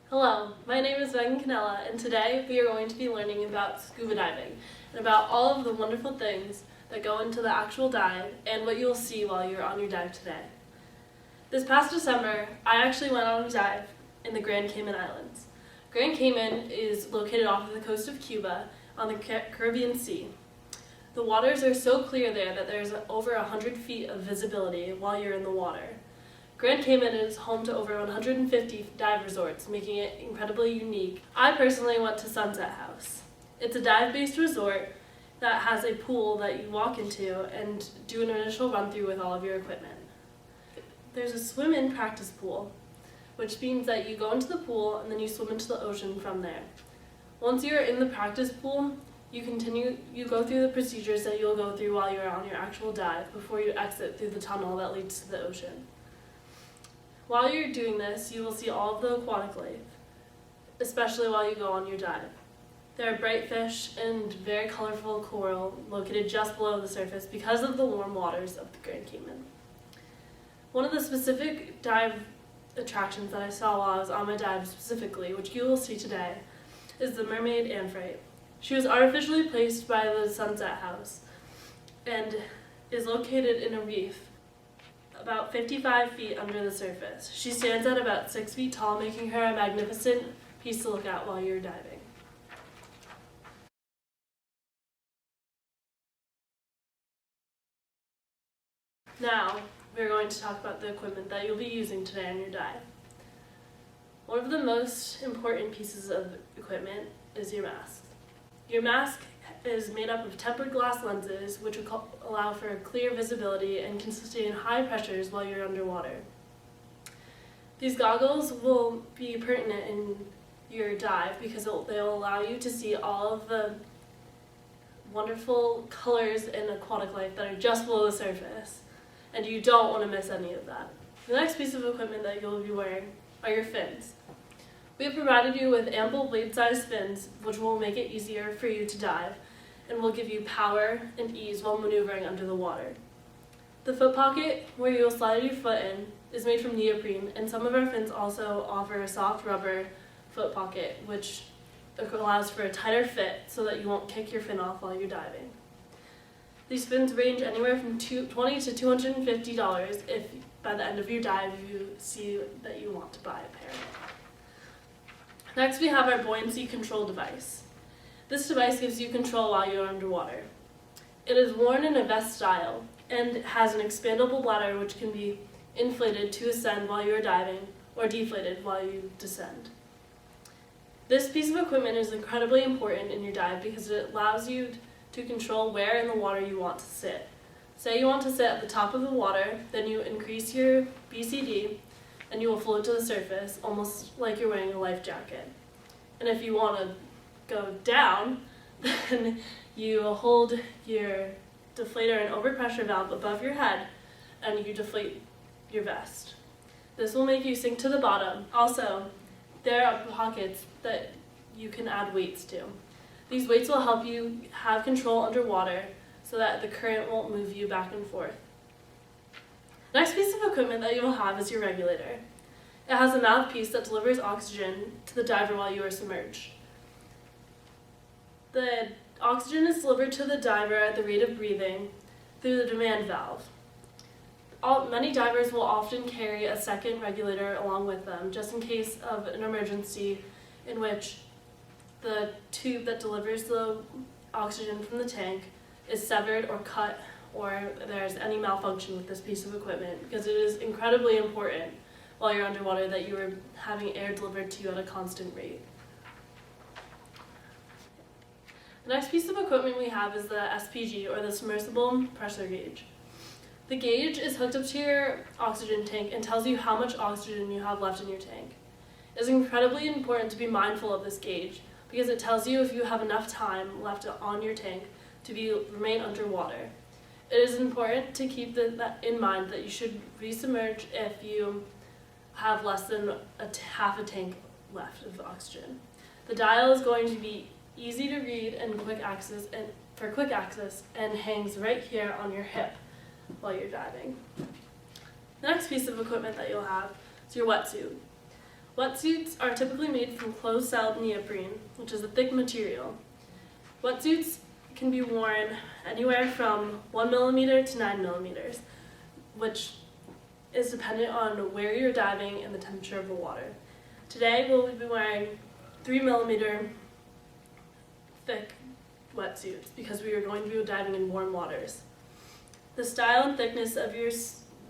Hello, my name is Megan Canella, and today we are going to be learning about scuba diving and about all of the wonderful things that go into the actual dive and what you'll see while you're on your dive today. This past December, I actually went on a dive in the Grand Cayman Islands. Grand Cayman is located off of the coast of Cuba on the Caribbean Sea. The waters are so clear there that there's over 100 feet of visibility while you're in the water. Grand Cayman is home to over 150 dive resorts, making it incredibly unique. I personally went to Sunset House. It's a dive-based resort that has a pool that you walk into and do an initial run-through with all of your equipment. There's a swim-in practice pool, which means that you go into the pool and then you swim into the ocean from there. Once you're in the practice pool, you go through the procedures that you'll go through while you're on your actual dive before you exit through the tunnel that leads to the ocean. While you're doing this, you will see all of the aquatic life, especially while you go on your dive. There are bright fish and very colorful coral located just below the surface because of the warm waters of the Grand Cayman. One of the specific dive attractions that I saw while I was on my dive specifically, which you will see today, is the mermaid Amphrite. She was artificially placed by the Sunset House and is located in a reef about 55 feet under the surface. She stands at about 6 feet tall, making her a magnificent piece to look at while you're diving. Now, we're going to talk about the equipment that you'll be using today on your dive. One of the most important pieces of equipment is your mask. Your mask is made up of tempered glass lenses, which will allow for clear visibility and can sustain high pressures while you're underwater. These goggles will be pertinent in your dive because they'll allow you to see all of the wonderful colors and aquatic life that are just below the surface, and you don't want to miss any of that. The next piece of equipment that you'll be wearing are your fins. We have provided you with ample blade-sized fins, which will make it easier for you to dive and will give you power and ease while maneuvering under the water. The foot pocket, where you will slide your foot in, is made from neoprene, and some of our fins also offer a soft rubber foot pocket, which allows for a tighter fit so that you won't kick your fin off while you're diving. These fins range anywhere from $20 to $250 if by the end of your dive you see that you want to buy a pair. Next, we have our buoyancy control device. This device gives you control while you're underwater. It is worn in a vest style and has an expandable bladder which can be inflated to ascend while you're diving or deflated while you descend. This piece of equipment is incredibly important in your dive because it allows you to control where in the water you want to sit. Say you want to sit at the top of the water, then you increase your BCD and you will float to the surface almost like you're wearing a life jacket. And if you want to go down, then you hold your deflator and overpressure valve above your head and you deflate your vest. This will make you sink to the bottom. Also, there are pockets that you can add weights to. These weights will help you have control underwater so that the current won't move you back and forth. Next piece of equipment that you will have is your regulator. It has a mouthpiece that delivers oxygen to the diver while you are submerged. The oxygen is delivered to the diver at the rate of breathing through the demand valve. Many divers will often carry a second regulator along with them, just in case of an emergency in which the tube that delivers the oxygen from the tank is severed or cut, or there's any malfunction with this piece of equipment, because it is incredibly important while you're underwater that you are having air delivered to you at a constant rate. The next piece of equipment we have is the SPG, or the submersible pressure gauge. The gauge is hooked up to your oxygen tank and tells you how much oxygen you have left in your tank. It is incredibly important to be mindful of this gauge because it tells you if you have enough time left on your tank to remain underwater. It is important to keep that in mind that you should resubmerge if you have less than half a tank left of oxygen. The dial is going to be easy to read and for quick access and hangs right here on your hip while you're diving. The next piece of equipment that you'll have is your wetsuit. Wetsuits are typically made from closed-celled neoprene, which is a thick material. Wetsuits can be worn anywhere from 1 millimeter to 9 millimeters, which is dependent on where you're diving and the temperature of the water. Today we'll be wearing 3 millimeter thick wetsuits because we are going to be diving in warm waters. The style and thickness of your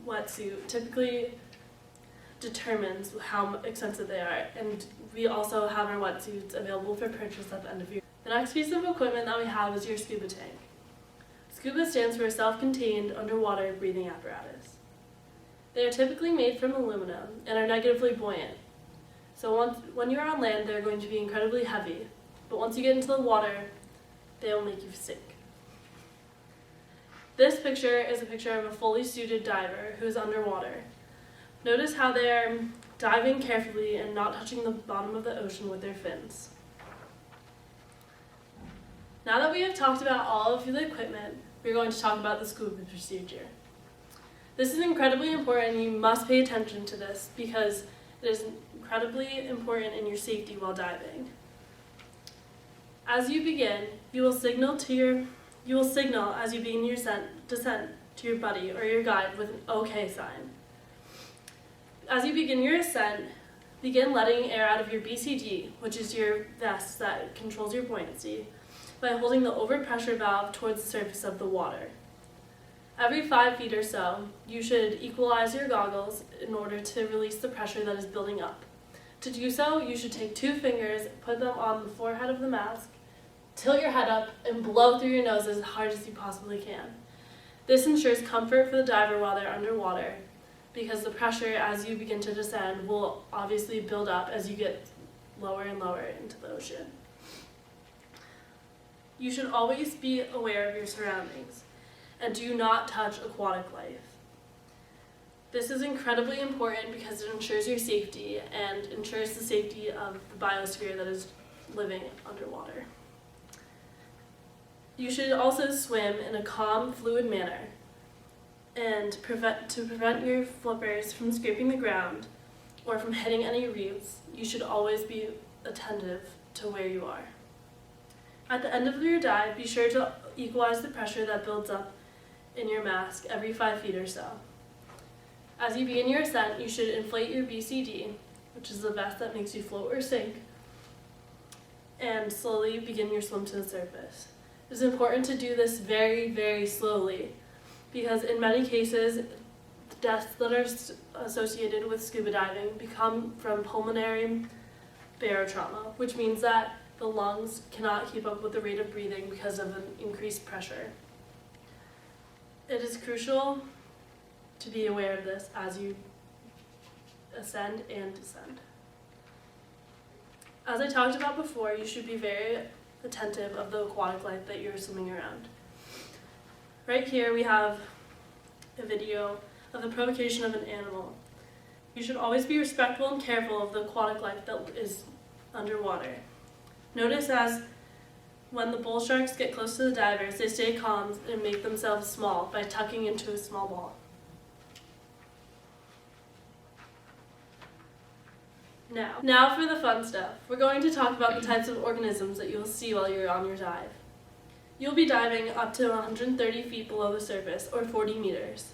wetsuit typically determines how expensive they are, and we also have our wetsuits available for purchase at the end of year. The next piece of equipment that we have is your scuba tank. Scuba stands for self-contained underwater breathing apparatus. They are typically made from aluminum and are negatively buoyant. So when you're on land, they're going to be incredibly heavy, but once you get into the water, they will make you sink. This picture is a picture of a fully suited diver who is underwater. Notice how they are diving carefully and not touching the bottom of the ocean with their fins. Now that we have talked about all of the equipment, we're going to talk about the scuba procedure. This is incredibly important, and you must pay attention to this because it is incredibly important in your safety while diving. As you begin, you will signal as you begin your descent to your buddy or your guide with an OK sign. As you begin your ascent, begin letting air out of your BCG, which is your vest that controls your buoyancy, by holding the overpressure valve towards the surface of the water. Every 5 feet or so, you should equalize your goggles in order to release the pressure that is building up. To do so, you should take 2 fingers, put them on the forehead of the mask, tilt your head up, and blow through your nose as hard as you possibly can. This ensures comfort for the diver while they're underwater, because the pressure as you begin to descend will obviously build up as you get lower and lower into the ocean. You should always be aware of your surroundings and do not touch aquatic life. This is incredibly important because it ensures your safety and ensures the safety of the biosphere that is living underwater. You should also swim in a calm, fluid manner and to prevent your flippers from scraping the ground or from hitting any reefs. You should always be attentive to where you are. At the end of your dive, be sure to equalize the pressure that builds up in your mask every 5 feet or so. As you begin your ascent, you should inflate your BCD, which is the vest that makes you float or sink, and slowly begin your swim to the surface. It is important to do this very, very slowly, because in many cases, deaths that are associated with scuba diving become from pulmonary barotrauma, which means that the lungs cannot keep up with the rate of breathing because of an increased pressure. It is crucial to be aware of this as you ascend and descend. As I talked about before, you should be very attentive of the aquatic life that you're swimming around. Right here we have a video of the provocation of an animal. You should always be respectful and careful of the aquatic life that is underwater. Notice as when the bull sharks get close to the divers, they stay calm and make themselves small by tucking into a small ball. Now for the fun stuff. We're going to talk about the types of organisms that you'll see while you're on your dive. You'll be diving up to 130 feet below the surface, or 40 meters.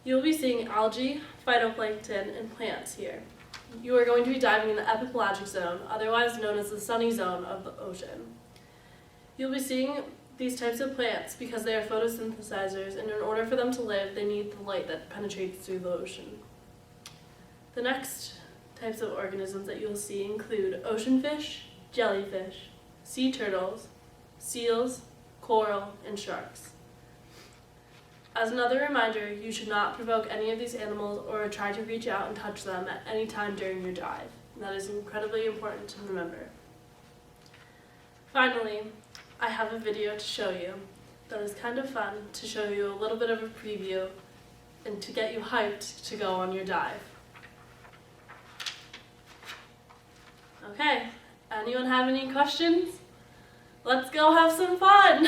You'll be seeing algae, phytoplankton, and plants here. You are going to be diving in the epipelagic zone, otherwise known as the sunny zone of the ocean. You'll be seeing these types of plants because they are photosynthesizers, and in order for them to live, they need the light that penetrates through the ocean. The next types of organisms that you'll see include ocean fish, jellyfish, sea turtles, seals, coral, and sharks. As another reminder, you should not provoke any of these animals or try to reach out and touch them at any time during your dive. And that is incredibly important to remember. Finally, I have a video to show you that is kind of fun to show you a little bit of a preview and to get you hyped to go on your dive. Okay, anyone have any questions? Let's go have some fun!